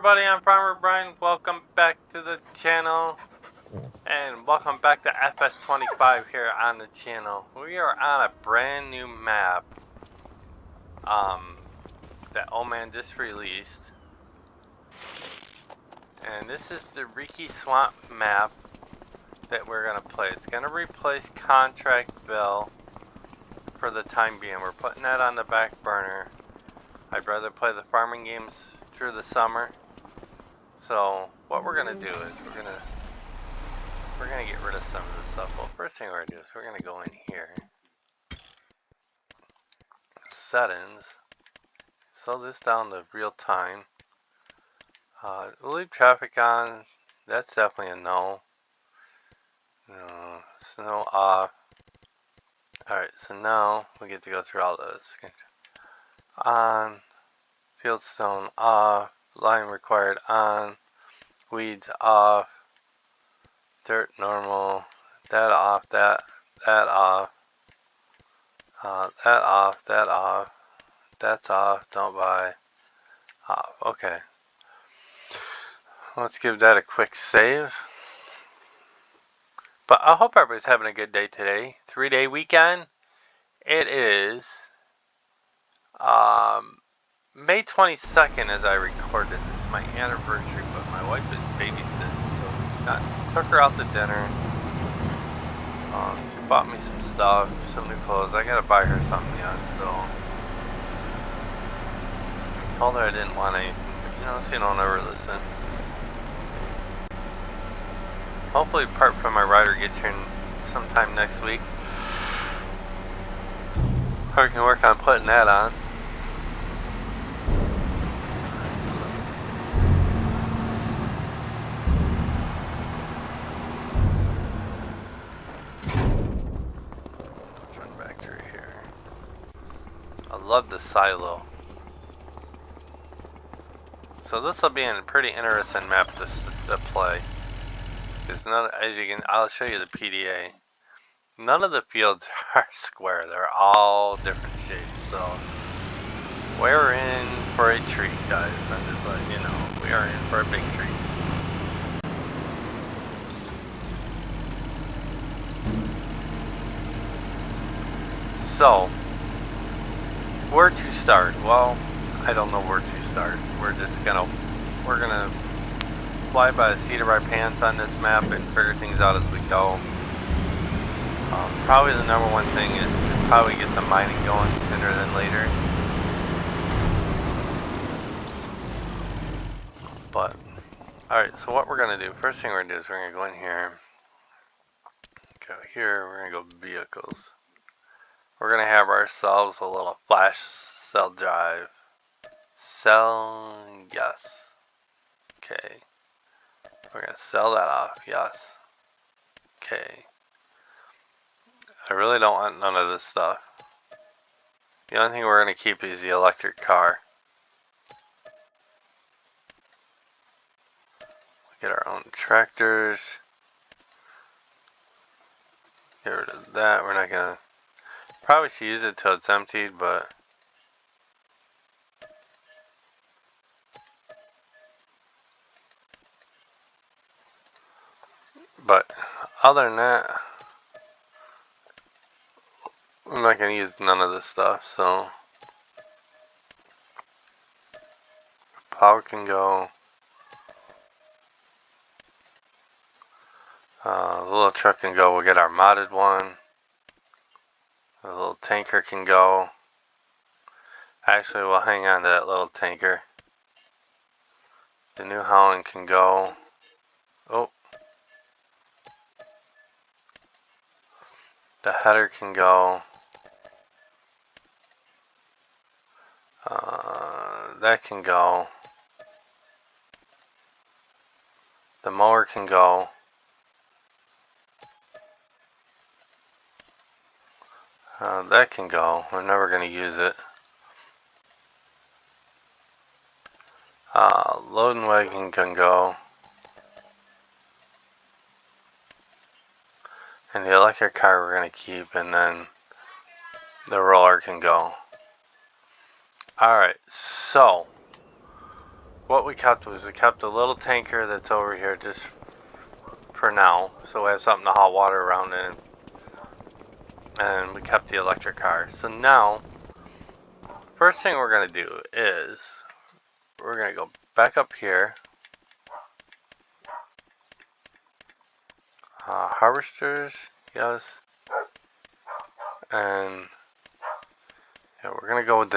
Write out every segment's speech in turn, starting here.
everybody, I'm Farmer Brian. Welcome back to the channel. And welcome back to FS25 here on the channel. We are on a brand new map that Old Man just released. And this is the Ricci Swamp Map that we're going to play. It's going to replace Contractville for the time being. We're putting that on the back burner. I'd rather play the farming games through the summer. So what we're gonna do is we're gonna get rid of some of this stuff. Well, first thing we're gonna do is we're gonna go in here, settings, slow this down to real time. We'll leave traffic on. That's definitely a no. No, snow off. All right, so now we get to go through all this. On, fieldstone off, line required on, weeds off, dirt normal, that off, that off, that off, that's off, don't buy, off. Okay. Let's give that a quick save. But I hope everybody's having a good day today. 3-day weekend. It is May 22nd as I record this. It's my anniversary, but my wife is babysitting, so took her out to dinner. She bought me some stuff, some new clothes. I gotta buy her something yet, so told her I didn't want anything. You know, she don't ever listen. Hopefully part from my rider gets here sometime next week. Or we can work on putting that on. Let's run back through here. I love the silo. So this will be a pretty interesting map to play. Because none, as you can, I'll show you the PDA. None of the fields are square. They're all different shapes. So we're in for a treat, guys. I'm just letting you know, we are in for a big treat. So where to start? Well, I don't know where to start. We're gonna fly by the seat of our pants on this map and figure things out as we go. Probably the number one thing is to probably get the mining going sooner than later. But, alright, so what we're going to do, first thing we're going to do is we're going to go in here. Go here, we're going to go vehicles. We're going to have ourselves a little flash cell drive. Sell, yes. Okay. We're going to sell that off, yes. Okay. I really don't want none of this stuff. The only thing we're going to keep is the electric car. Get our own tractors. Get rid of that. We're not going to... Probably should use it till it's emptied, but... other than that, I'm not going to use none of this stuff, so... Power can go. The little truck can go. We'll get our modded one. The little tanker can go. Actually, we'll hang on to that little tanker. The New Holland can go. Oh. The header can go. That can go. The mower can go. That can go. We're never going to use it. Loading wagon can go. And the electric car we're going to keep, and then the roller can go. Alright, so what we kept was we kept a little tanker that's over here just for now, so we have something to hot water around in, and we kept the electric car. So now, first thing we're gonna do is we're gonna go back up here, harvesters, yes, and yeah, we're gonna go with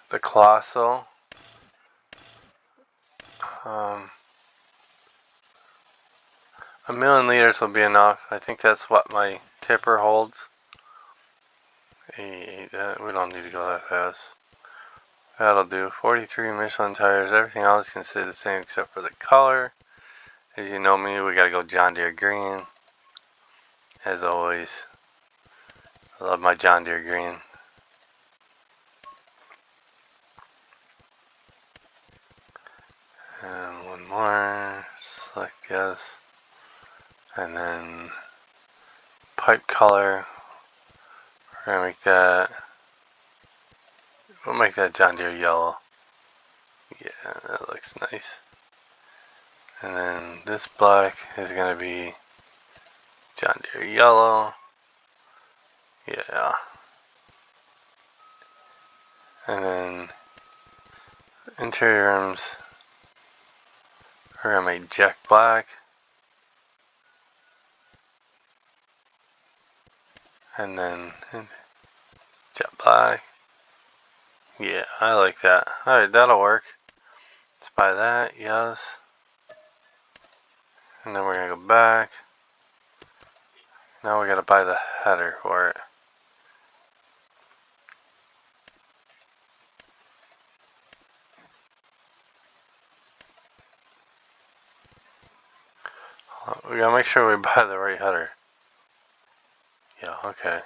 the colossal. A million liters will be enough. I think that's what my tipper holds. We don't need to go that fast. That'll do. 43 Michelin tires. Everything else can stay the same except for the color. As you know me, we gotta go John Deere green. As always. I love my John Deere green. And one more. Select yes. And then pipe color. We're gonna make that. We'll make that John Deere yellow. Yeah, that looks nice. And then this black is gonna be John Deere yellow. Yeah. And then interior rims, we're gonna make Jack black. And then jet black. Yeah, I like that. Alright, that'll work. Let's buy that, yes. And then we're gonna go back. Now we gotta buy the header for it. We gotta make sure we buy the right header. Yeah, okay.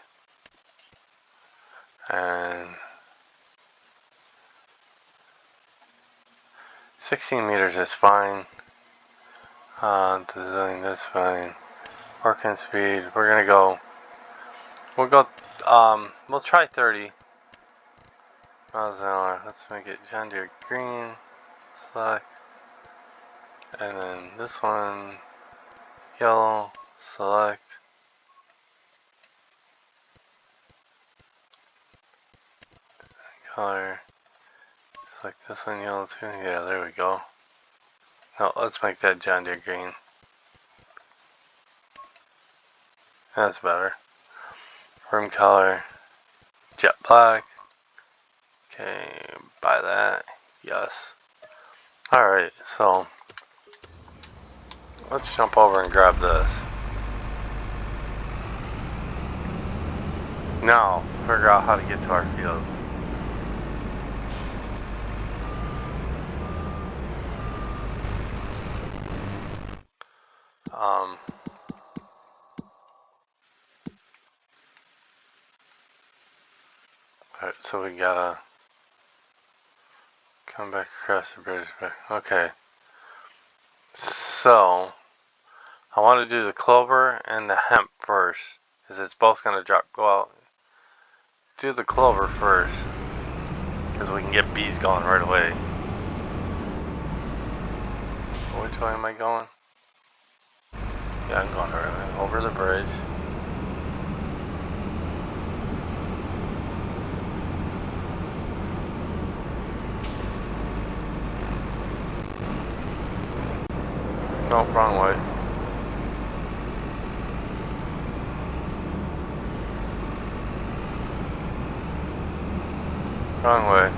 And 16 meters is fine. Design, that's fine. Working speed, we're gonna go. We'll try 30 miles an hour. Let's make it John Deere green. Select. And then this one, yellow. Select. Color. Select this one, yellow too. Yeah, there we go. No, let's make that John Deere green. That's better. Rim color, jet black. Okay, buy that. Yes. Alright, so let's jump over and grab this. Now, figure out how to get to our fields. Alright, so we gotta come back across the bridge. Okay. So, I want to do the clover and the hemp first, because it's both gonna go out. Do the clover first, because we can get bees going right away. Which way am I going? Yeah, I'm going right over the bridge. No, wrong way. Wrong way.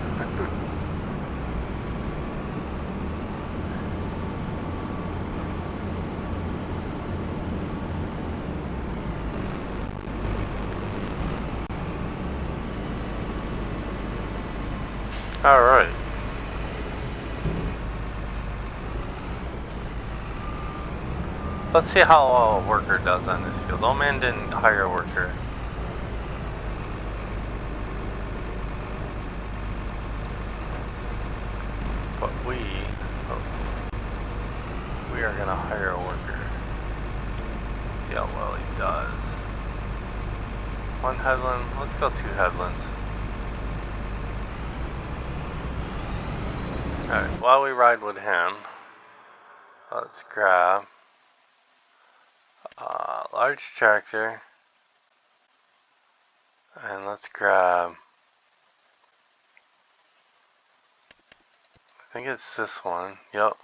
Alright. Let's see how a worker does on this field. Old man didn't hire a worker. But we are gonna hire a worker. See how well he does. One headland. Let's go 2 headlands. Alright, while we ride with him, let's grab a large tractor. And let's grab, I think it's this one. Yep.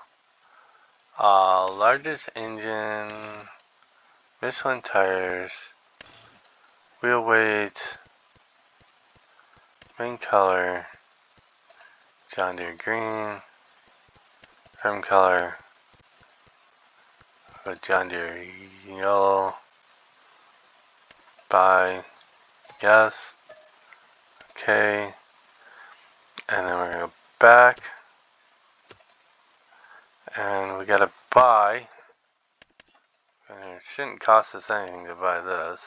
Largest engine, Michelin tires, wheel weight, main color, John Deere green, trim color, John Deere yellow, buy, yes, okay, and then we're going to go back, and we got to buy, and it shouldn't cost us anything to buy this.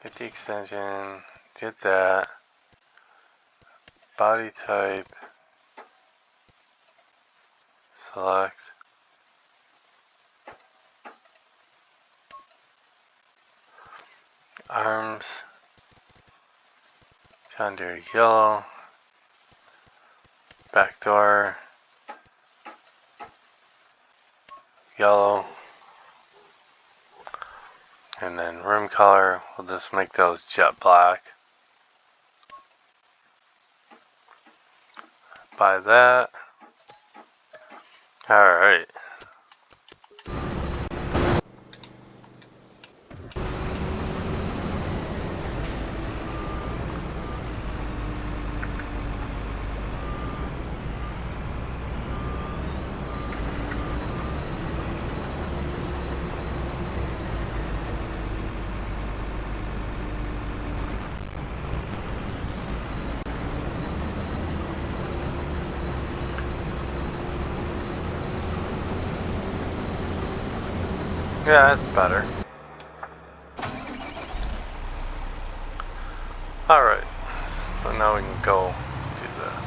Get the extension, get that, body type, select, arms, John Deere yellow, back door, yellow, and then rim color, we'll just make those jet black. Buy that. Alright. Yeah, that's better. Alright, so now we can go do this.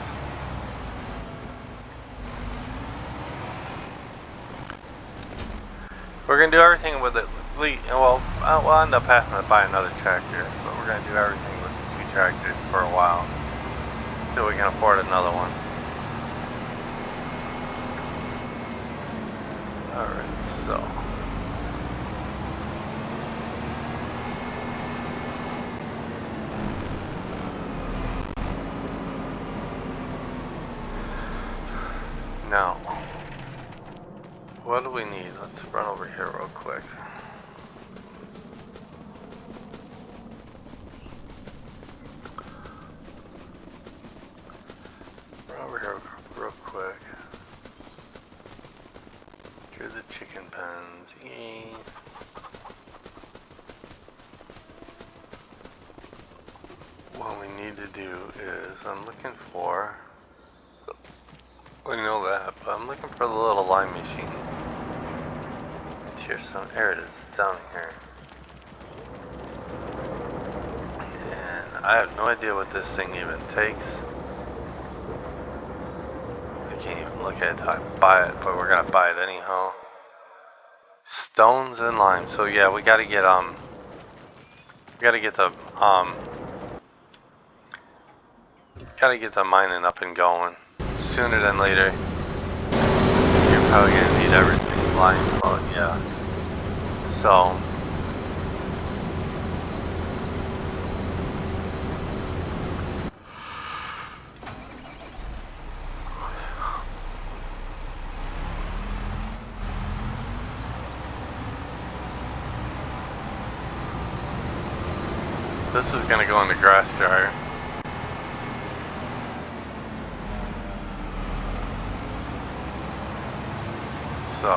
We're going to do everything with it. Well, we'll end up having to buy another tractor, but we're going to do everything with the 2 tractors for a while, until we can afford another one. Alright, so... now, what do we need? Let's run over here real quick. Run over here real quick. Here's the chicken pens. Yay. What we need to do is, I'm looking for... We know that, but I'm looking for the little line machine. It's here, there it is, it's down here. And I have no idea what this thing even takes. I can't even look at it till I buy it, but we're gonna buy it anyhow. Stones and lime. So yeah, we gotta get the mining up and going. Sooner than later. You're probably gonna need everything lime, but yeah. So this is gonna go in the grass dryer. So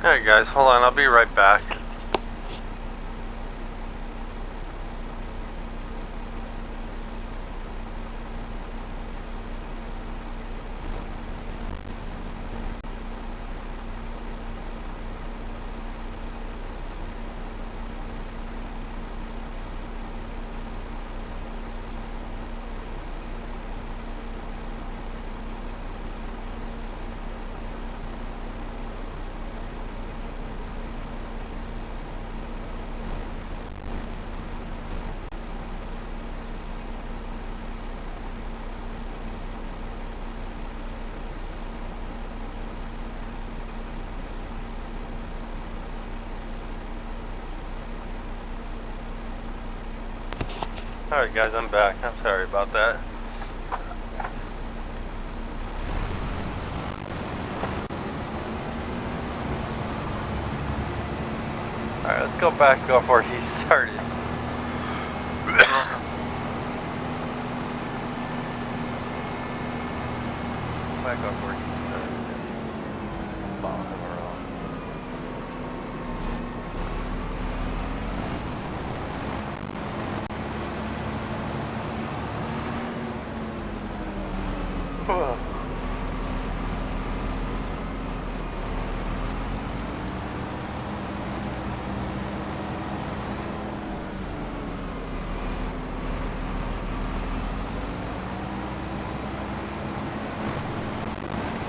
alright guys, hold on, I'll be right back. Alright guys, I'm back. I'm sorry about that. Alright, let's go back up where he started. Back up where he started. Follow him around.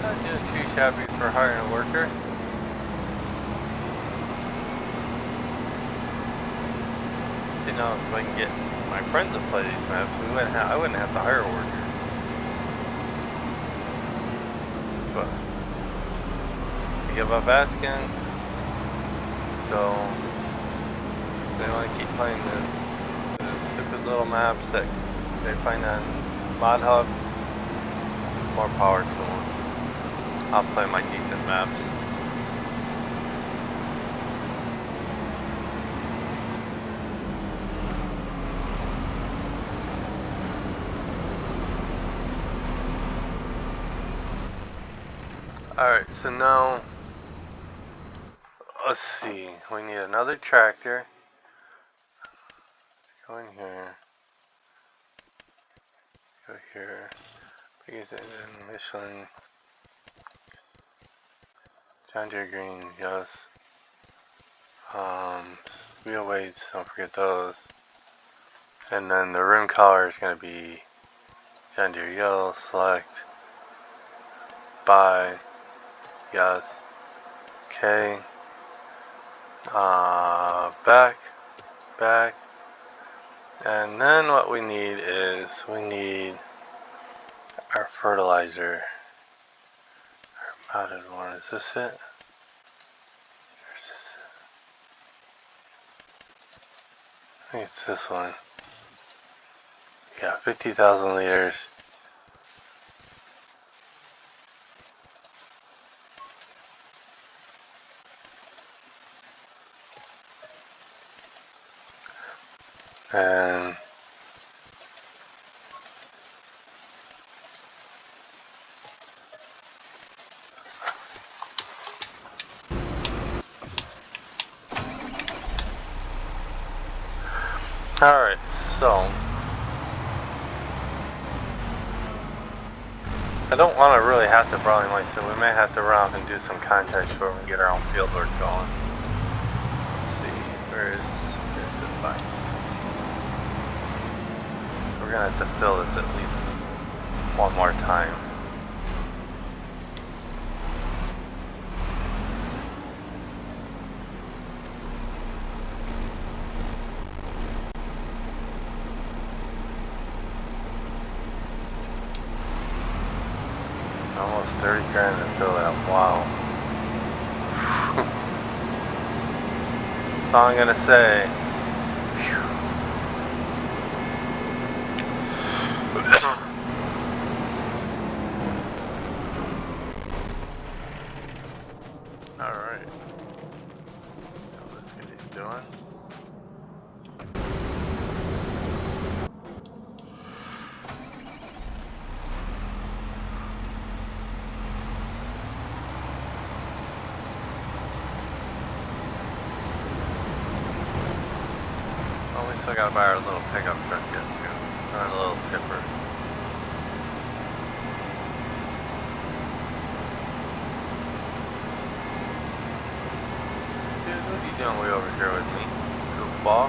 Not doing too shabby for hiring a worker. You know, if I can get my friends to play these maps, I wouldn't have to hire workers. But I give up asking, so they want to keep playing the stupid little maps that they find on Mod Hub. More power to them. I'll play my decent maps. Alright, so now, let's see, we need another tractor. Go in here. Go here. Biggest engine, Michelin. John Deere Green, yes. Wheel weights, don't forget those. And then the rim color is going to be John Deere Yellow, select, buy, yes, okay, back, and then what we need is, we need our fertilizer, our mounted one, is this it? I think it's this one. Yeah, 50,000 liters. And alright, so I don't want to really have to probably myself. We may have to run off and do some contacts before we get our own field work going. Let's see, where's the bike station? We're gonna have to fill this at least one more time. Almost 30 grand to fill that. Wow. That's all I'm gonna say. Alright. Let's see what he's doing. We still gotta buy our little pickup truck yet too. Or a little tipper. Dude, what are you doing way over here with me? Goofball?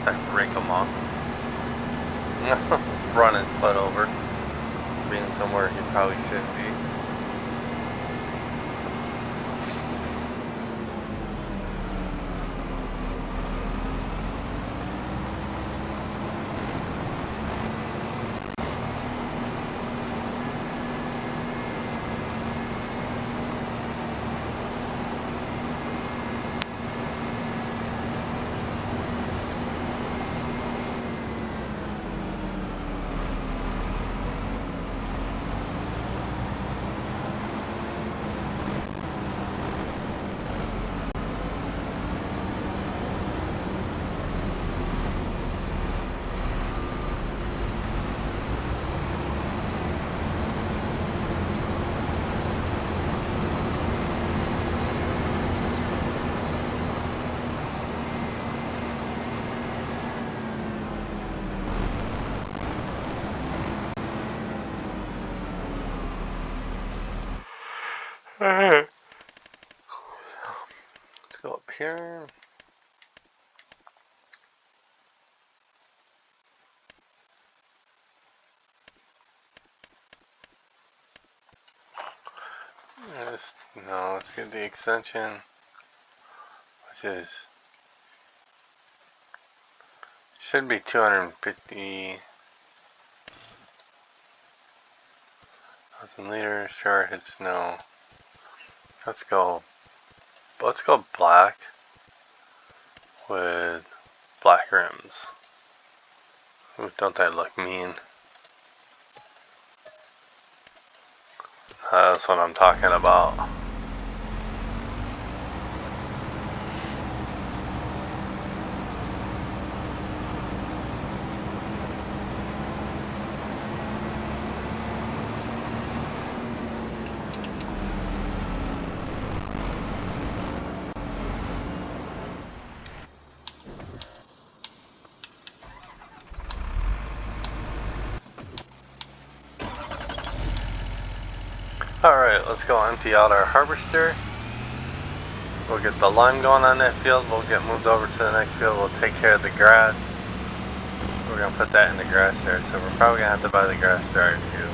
That rake him off. Running butt over, being somewhere he probably shouldn't be. Alright. Let's go up here. No, let's get the extension, which is should be 250,000 liters. Sure, it's no. Let's go black with black rims. Ooh, don't they look mean? That's what I'm talking about. Alright, let's go empty out our harvester. We'll get the lime going on that field. We'll get moved over to the next field. We'll take care of the grass. We're going to put that in the grass yard, so we're probably going to have to buy the grass dryer too.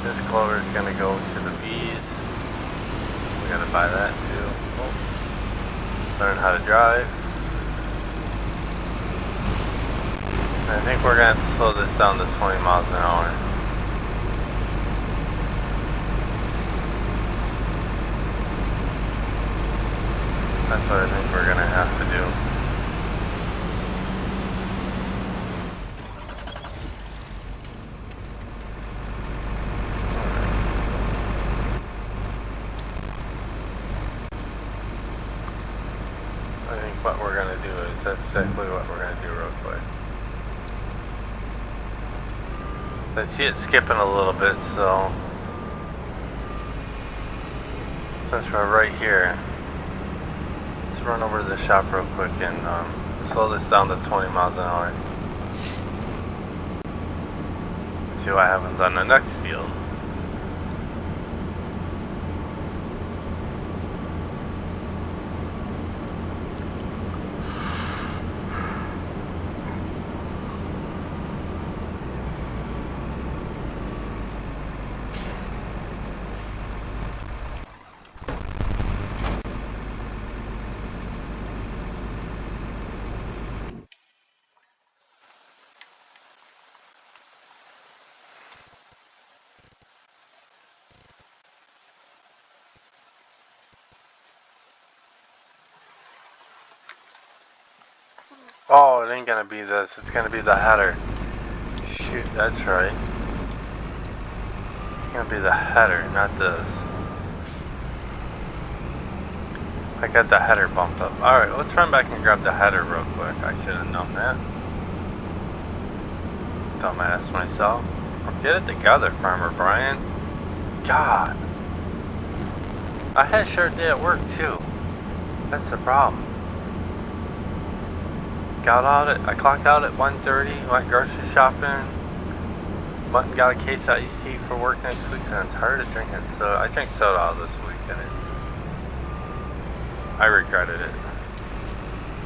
This clover is going to go to the bees. We got to buy that too. Oh. Learn how to drive. I think we're going to have to slow this down to 20 miles an hour. That's what I think we're going to have to do. I think what we're going to do is that's exactly what we're going to do real quick. I see it skipping a little bit, so since we're right here, let's run over to the shop real quick and slow this down to 20 miles an hour. See what happens on the next field. Oh, it ain't gonna be this. It's gonna be the header. Shoot, that's right. It's gonna be the header, not this. I got the header bumped up. Alright, let's run back and grab the header real quick. I should have known that. Dumbass myself. Get it together, Farmer Brian. God. I had a short day at work too. That's the problem. I clocked out at 1:30, went grocery shopping, went and got a case of iced tea for work next week, and I'm tired of drinking soda. I drank soda this week, and I regretted it.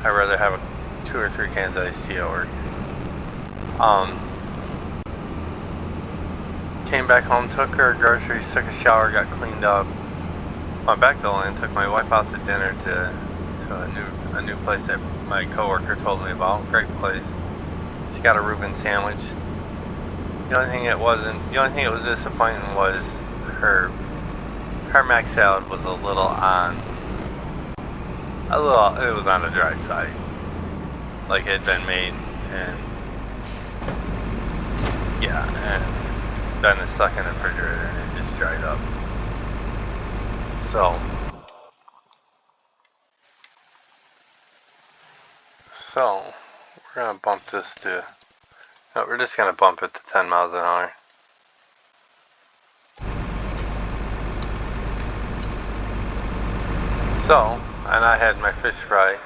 I'd rather have 2 or 3 cans of iced tea at work. Came back home, took her groceries, took a shower, got cleaned up, went back to the land, took my wife out to dinner to a new place that my coworker told me about. Great place. She got a Reuben sandwich. The only thing that was disappointing was her mac salad was it was on the dry side. Like it had been made and yeah, and then it's stuck in the refrigerator and it just dried up. So we're gonna bump this to, no, we're just gonna bump it to 10 miles an hour. So, and I had my fish fry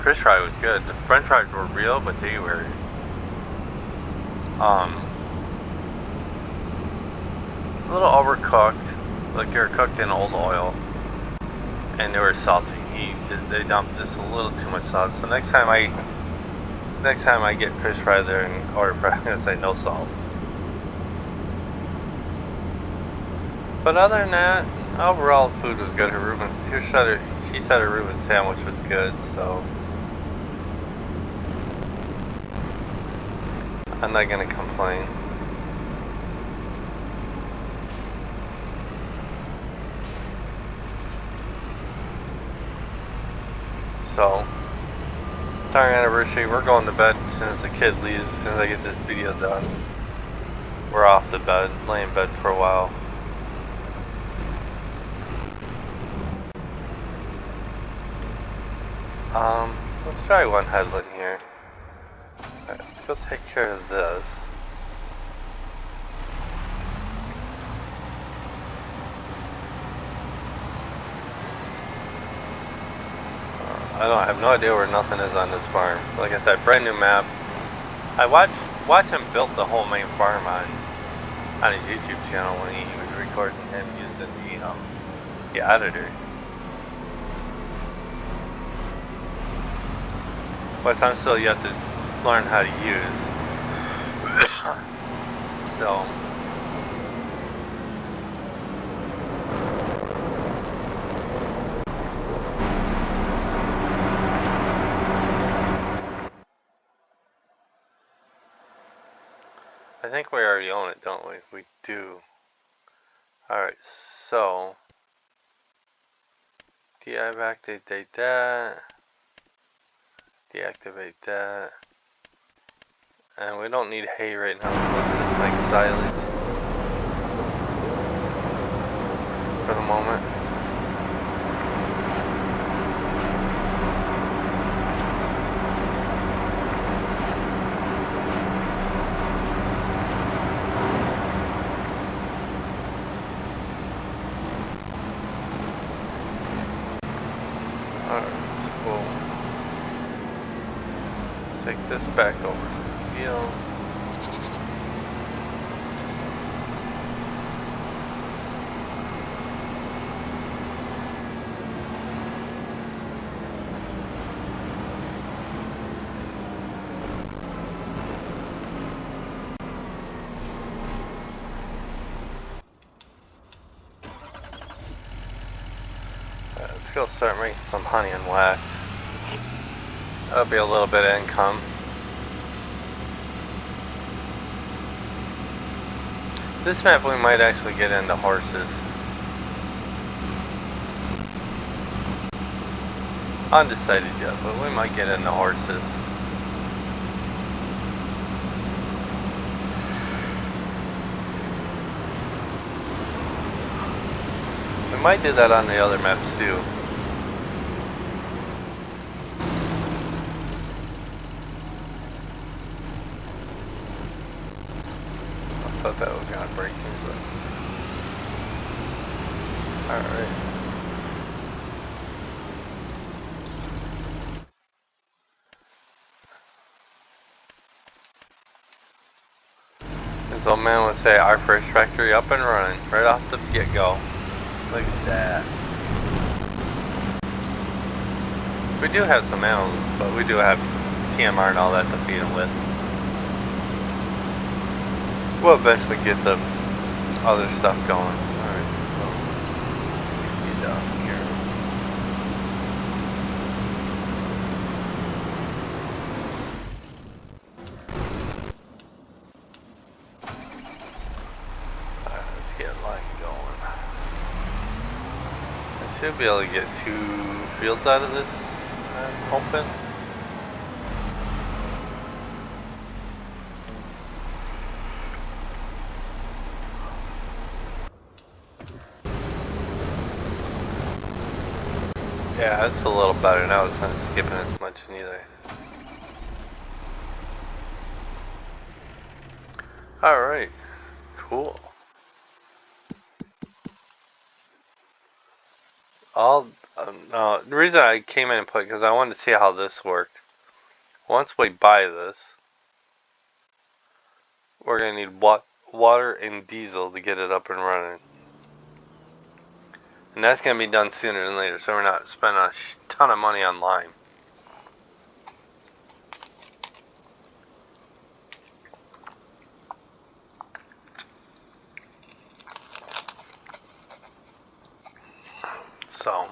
fish fry was good. The french fries were real, but they were a little overcooked. Like they were cooked in old oil, and they were salty. They dumped just a little too much salt. So next time I get fish fry there and order fry, I'm gonna say no salt. But other than that, overall the food was good. She said her Reuben sandwich was good, so I'm not gonna complain. So, it's our anniversary. We're going to bed as soon as the kid leaves. As soon as I get this video done, we're off to bed, lay in bed for a while. Let's try one headland here. Alright, let's go take care of this. I have no idea where nothing is on this farm. Like I said, brand new map. I watched him build the whole main farm on his YouTube channel when he was recording him using the editor. But I'm still yet to learn how to use. So I think we already own it, don't we? We do. Alright, so deactivate that. Deactivate that. And we don't need hay right now, so let's just make silage for the moment. Alright, so we'll take this back over to the field. Let's go start making some honey and wax. That'll be a little bit of income. This map we might actually get into horses. Undecided yet, but we might get into horses. We might do that on the other maps too. I thought that was gonna break me, but alright. This old man would say our first factory up and running right off the get-go. Look at that. We do have some animals, but we do have TMR and all that to feed them with. We'll eventually get the other stuff going. Alright, so get down here. Alright, let's get a line going. I should be able to get 2 fields out of this open. Yeah, it's a little better now. It's not skipping as much neither. Alright, cool. The reason I came in and put because I wanted to see how this worked. Once we buy this, we're gonna need water and diesel to get it up and running, and that's gonna be done sooner than later. So we're not spending a ton of money on lime. So.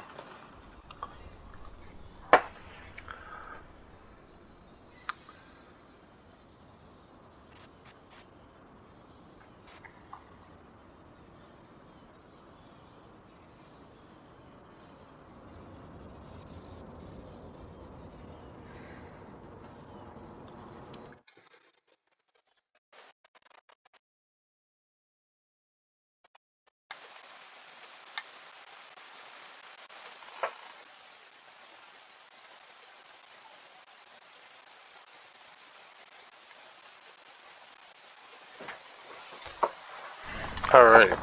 Alright.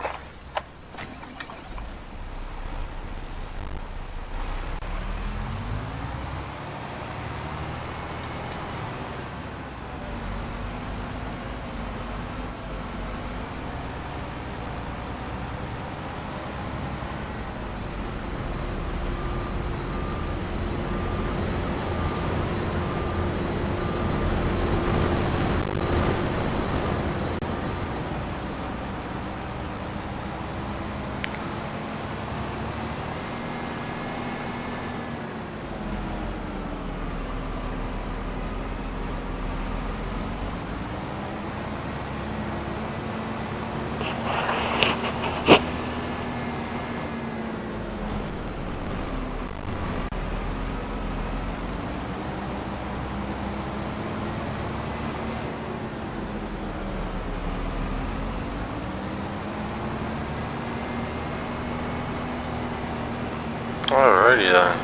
Alrighty then.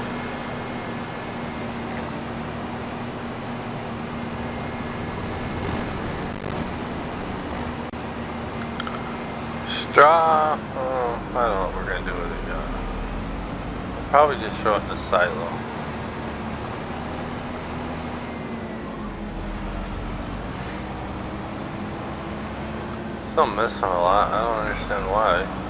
Straw. I don't know what we're gonna do with it yet. We'll probably just throw it in the silo. Still missing a lot. I don't understand why.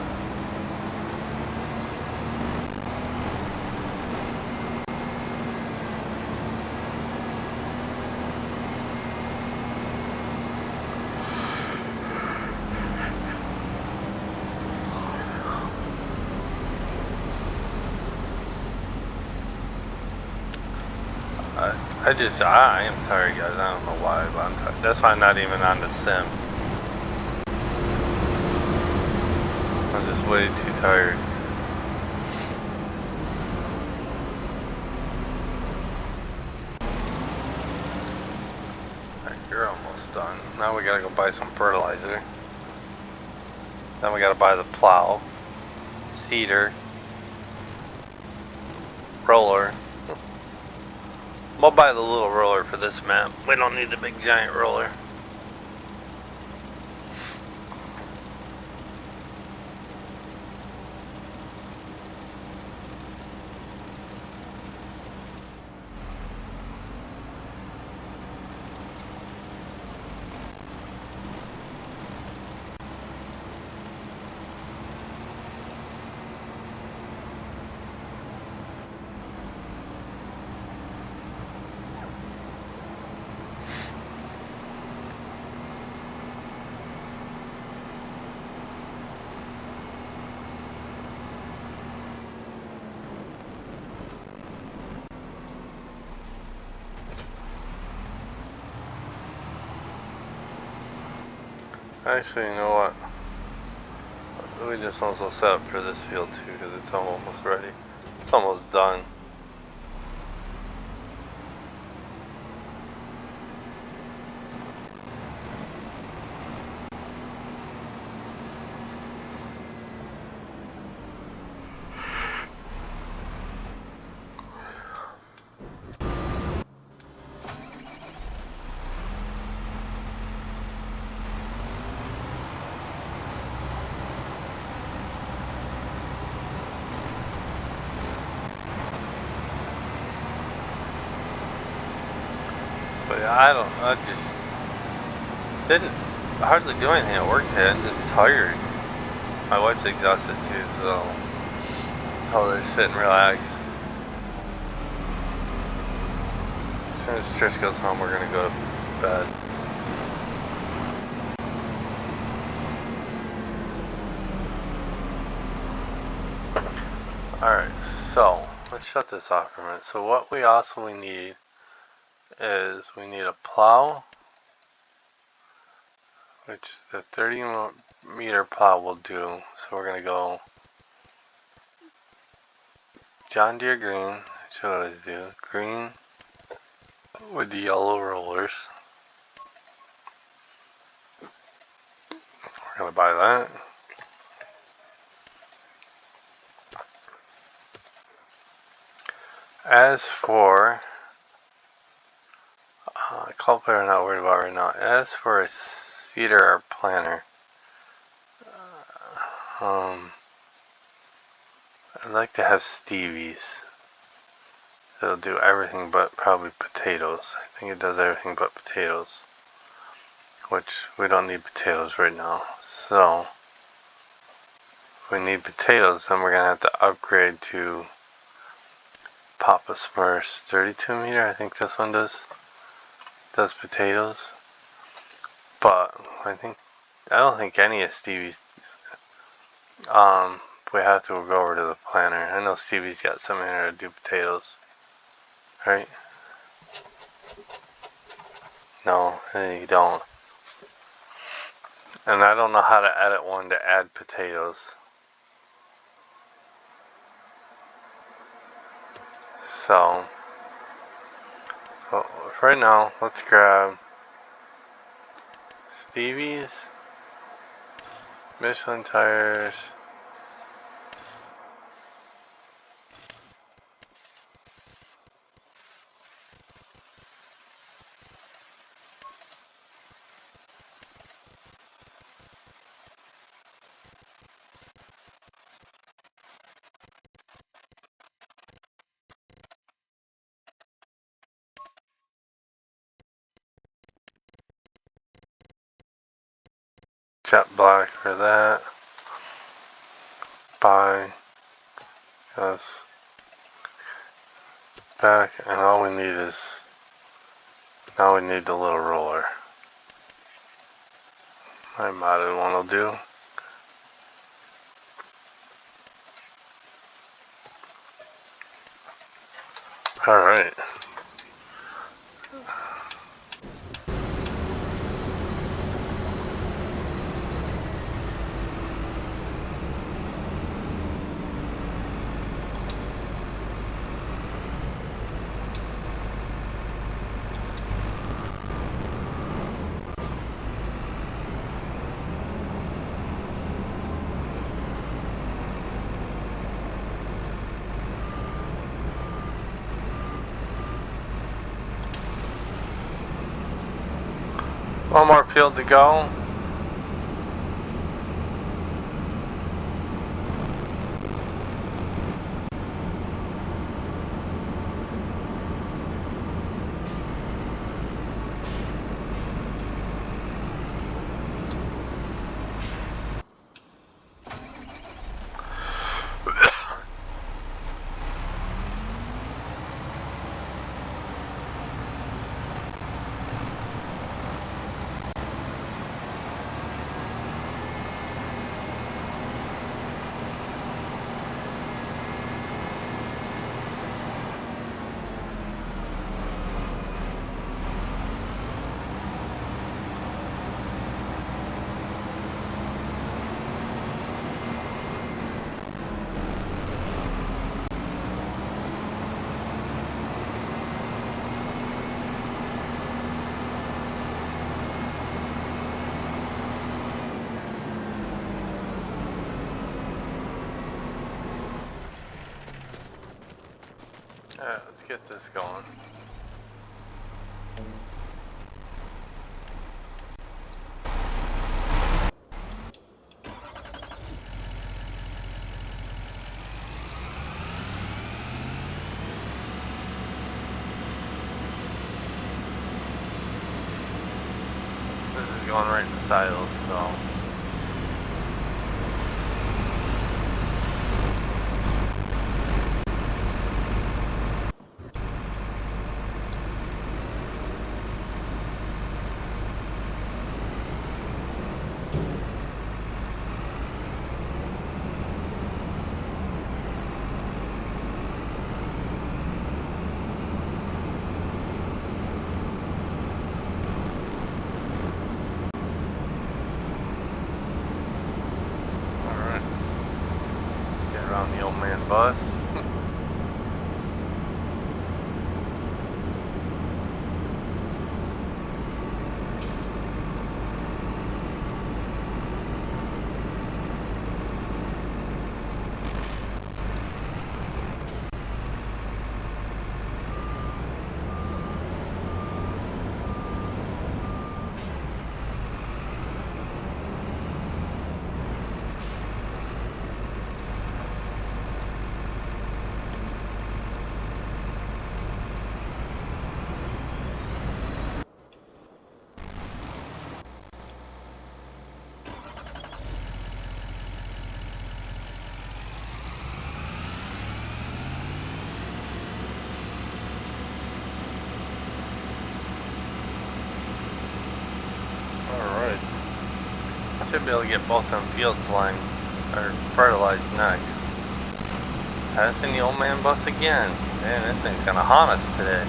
I am tired, guys. I don't know why, but I'm tired. That's why I'm not even on the sim. I'm just way too tired. Alright, you're almost done. Now we gotta go buy some fertilizer. Then we gotta buy the plow, seeder, roller. We'll buy the little roller for this map. We don't need the big giant roller. Actually, you know what? We just also set up for this field too, because it's almost ready. It's almost done. I just didn't hardly do anything at work today. I'm just tired. My wife's exhausted too, so I told her to sit and relax. As soon as Trish goes home, we're gonna go to bed. Alright, so let's shut this off for a minute. So what we also need is we need a plow, which the 30-meter plow will do. So we're gonna go John Deere green, which I always do, green with the yellow rollers. We're gonna buy that. As for cultivator, I'm not worried about right now. As for a seeder or planter, I'd like to have Stevie's. It'll do everything but probably potatoes. I think it does everything but potatoes, which we don't need potatoes right now. So if we need potatoes, then we're gonna have to upgrade to Papa Smurf's 32-meter. I think this one does potatoes, but I don't think any of Stevie's. We have to go over to the planter. I know Stevie's got some in there to do potatoes, right? No, you don't. And I don't know how to edit one to add potatoes. So right now, let's grab Stevie's, Michelin tires, jet black for that. Buy us back, and all we need is now we need the little roller. My modded one will do. Alright. One more field to go. Alright, let's get this going. going right in the silos, so. On the old man bus. Alright. Should be able to get both them fields lined or fertilized next. Passing the old man bus again. Man, this thing's gonna haunt us today.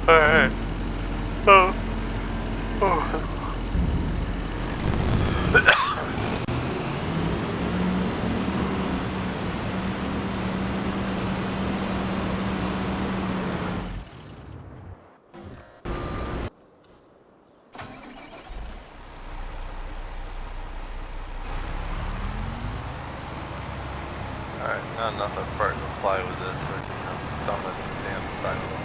Alright. Alright, not nothing for it to fly with this, so just dump it in the damn silo.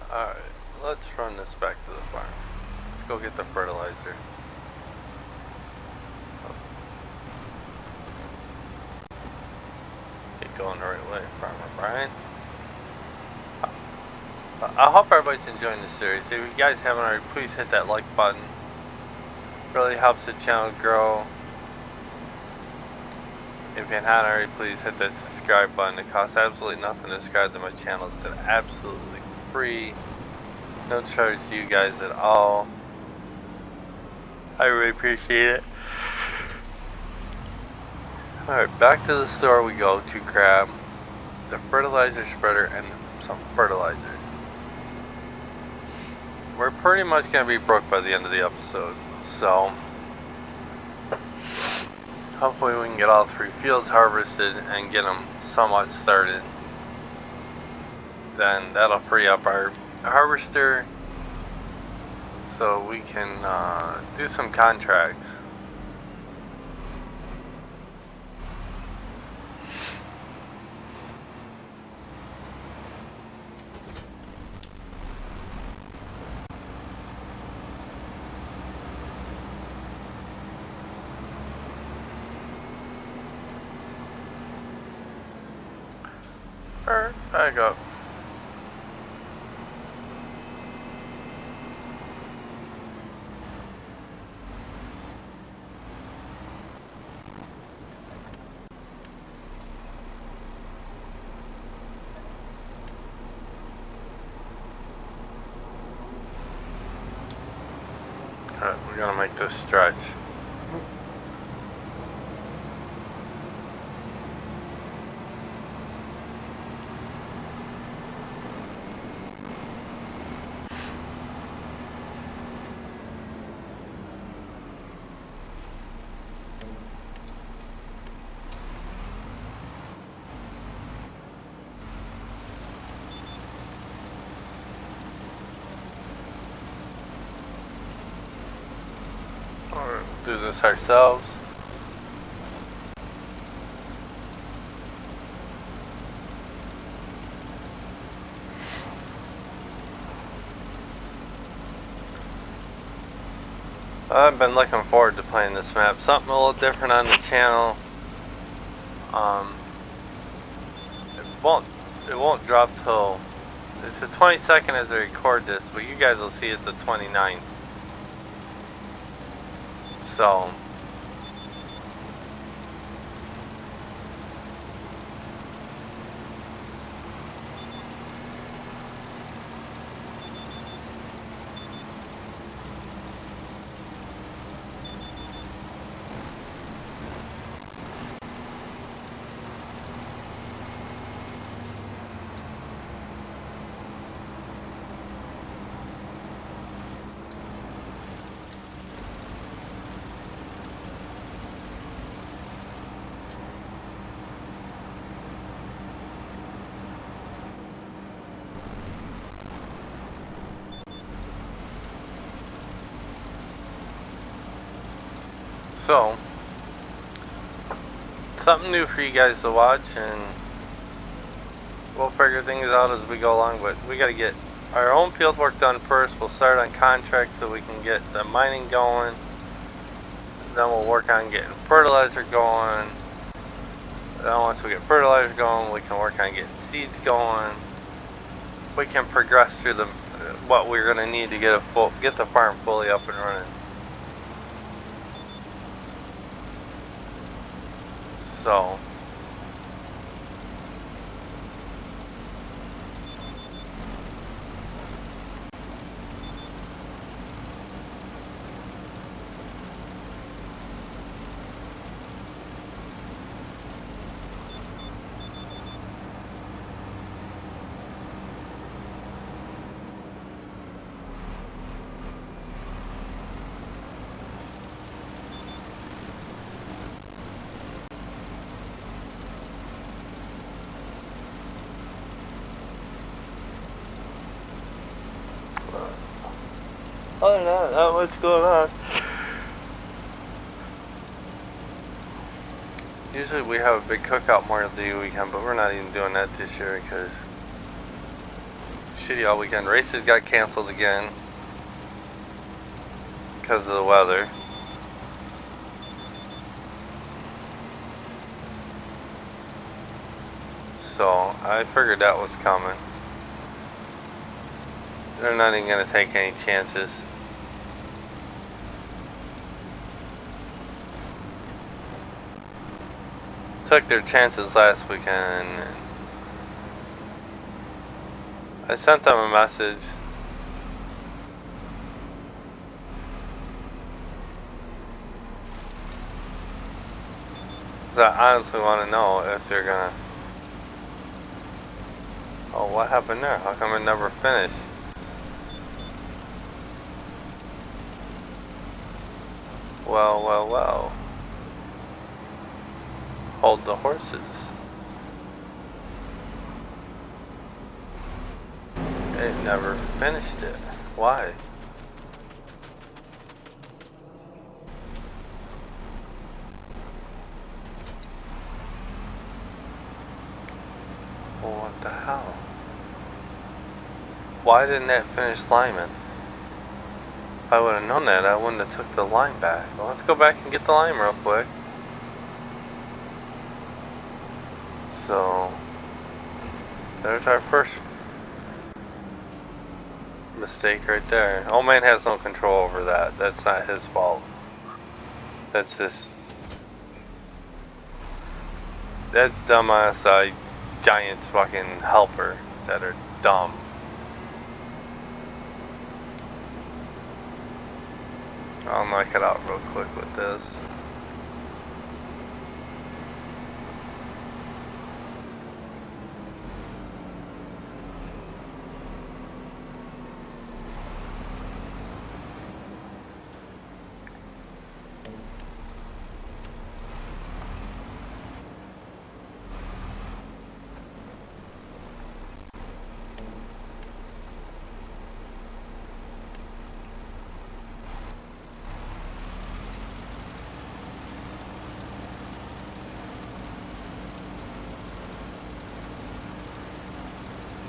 Alright, let's run this back to the farm. Let's go get the fertilizer. Get going the right way, Farmer Brian. I hope everybody's enjoying the series. If you guys haven't already, please hit that like button. Really helps the channel grow. If you haven't already, please hit that subscribe button. It costs absolutely nothing to subscribe to my channel. It's absolutely free. No charge to you guys at all. I really appreciate it. Alright, back to the store we go to grab the fertilizer spreader and some fertilizer. We're pretty much going to be broke by the end of the episode, so hopefully we can get all 3 fields harvested and get them somewhat started. Then that'll free up our harvester so we can do some contracts. Alright, back up. We're gonna make this stretch. Or do this ourselves. I've been looking forward to playing this map. Something a little different on the channel. It won't drop till it's the 22nd as I record this, but you guys will see it the 29th. So something new for you guys to watch, and we'll figure things out as we go along, but we got to get our own field work done first. We'll start on contracts so we can get the mining going. Then we'll work on getting fertilizer going. Then once we get fertilizer going, we can work on getting seeds going. We can progress through what we're going to need to get the farm fully up and running. So other than that, not much going on. Usually we have a big cookout Memorial Day weekend, but we're not even doing that this year because shitty all weekend. Races got canceled again because of the weather. So I figured that was coming. They're not even going to take any chances. Took their chances last weekend. I sent them a message. I honestly want to know if they're gonna. Oh, what happened there? How come it never finished? Well, well, well. Hold the horses. It never finished it. Why? Well, what the hell? Why didn't that finish liming? If I would have known that, I wouldn't have took the lime back. Well, let's go back and get the lime real quick. So, there's our first mistake right there. Old man has no control over that. That's not his fault. That's this. That dumbass giant's fucking helper that are dumb. I'll knock it out real quick with this.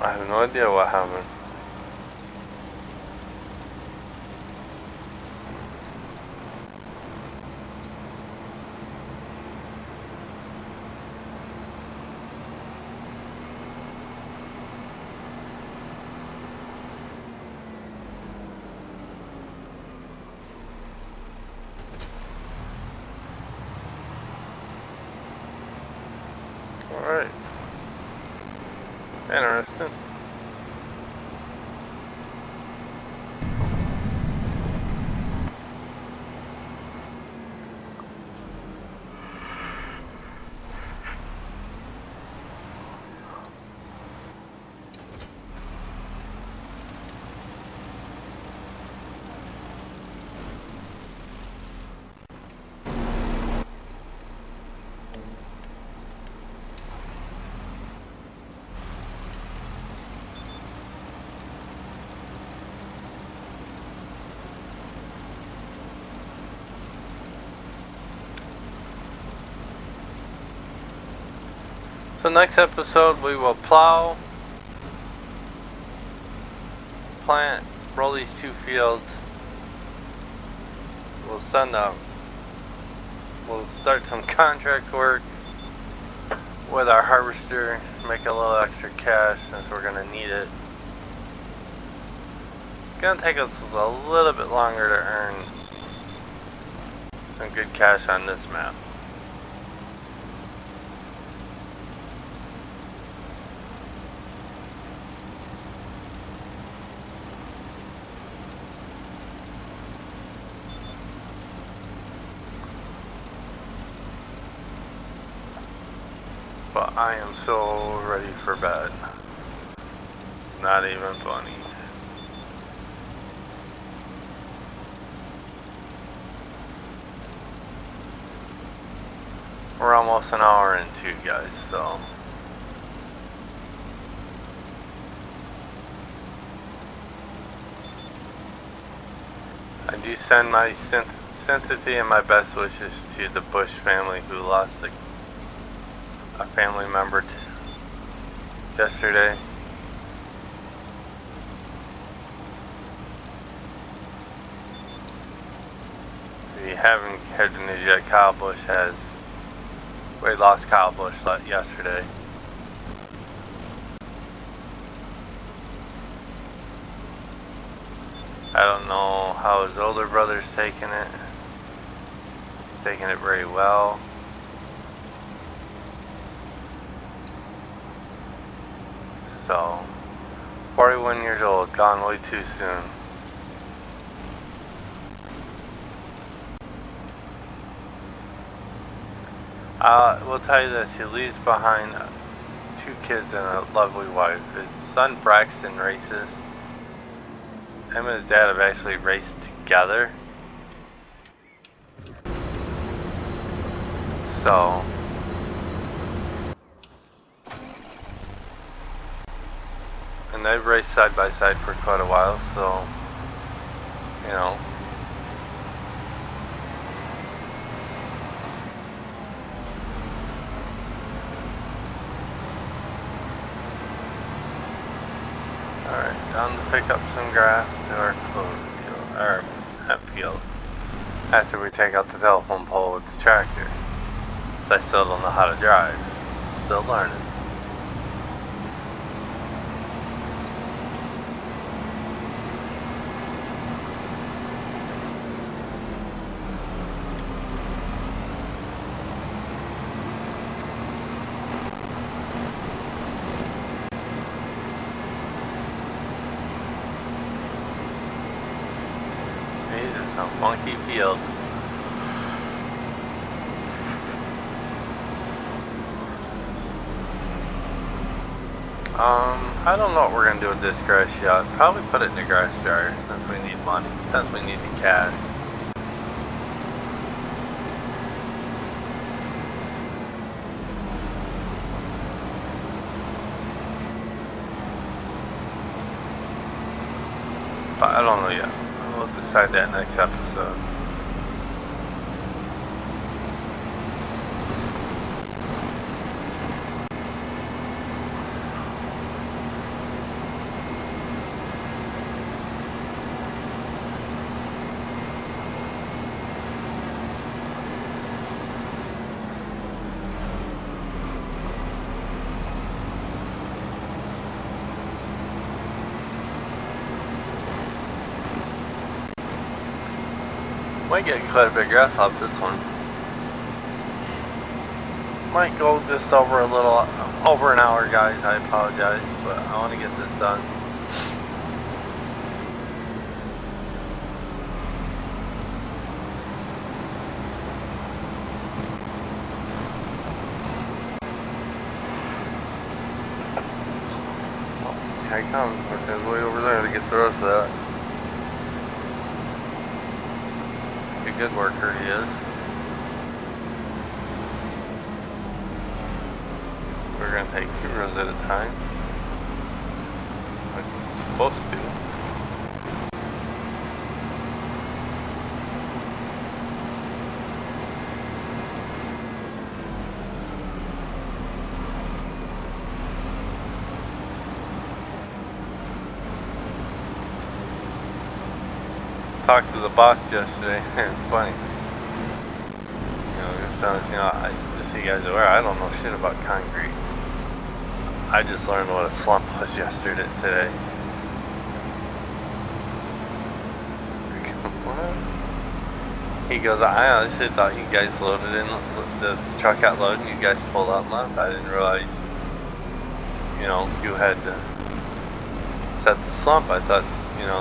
I have no idea what happened. Alright. Interesting. So next episode we will plow, plant, roll these 2 fields. We'll we'll start some contract work with our harvester, make a little extra cash since we're gonna need it. It's gonna take us a little bit longer to earn some good cash on this map. But I am so ready for bed. Not even funny. We're almost an hour into, guys, so. I do send my sympathy and my best wishes to the Bush family who lost a family member yesterday. If you haven't heard the news yet, we lost Kyle Bush yesterday. I don't know how his older brother's taking it. He's taking it very well. So, 41 years old, gone way too soon. We'll tell you this, he leaves behind 2 kids and a lovely wife. His son Braxton races. Him and his dad have actually raced together. So, and they've raced side by side for quite a while, so, you know. Alright, down to pick up some grass to our hemp field. After we take out the telephone pole with the tractor. So I still don't know how to drive. Still learning. These are some funky fields. I don't know what we're gonna do with this grass yet. Probably put it in the grass dryer since we need money, since we need the cash. But I don't know yet. We'll decide that next episode. Might get quite a bit of grass off this one. Might go just over an hour, guys. I apologize, but I want to get this done. Oh, here he comes. He's way over there to get the rest of that. A good worker he is. We're gonna take 2 rows at a time. Like we're supposed to. Talked to the boss yesterday. Funny. Just so you guys are aware, I don't know shit about concrete. I just learned what a slump was today. What? He goes, I honestly thought you guys loaded in, the truck got loaded and you guys pulled out and left. I didn't realize, you had to set the slump. I thought,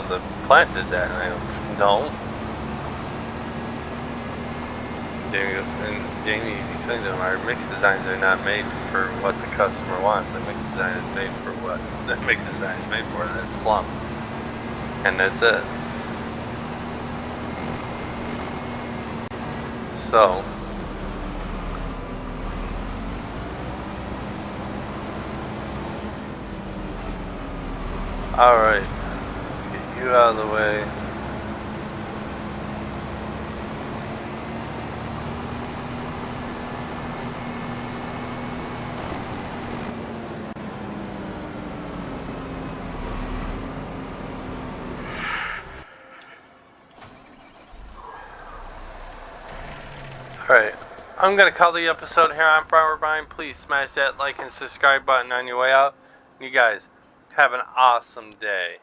the plant did that. And I go, no. Jamie explained to him, our mix designs are not made for what the customer wants. The mix design is made for what the mix design is made for, that slump. And that's it. So, alright, let's get you out of the way. Alright, I'm going to call the episode here on Farmer Brian. Please smash that like and subscribe button on your way out. You guys, have an awesome day.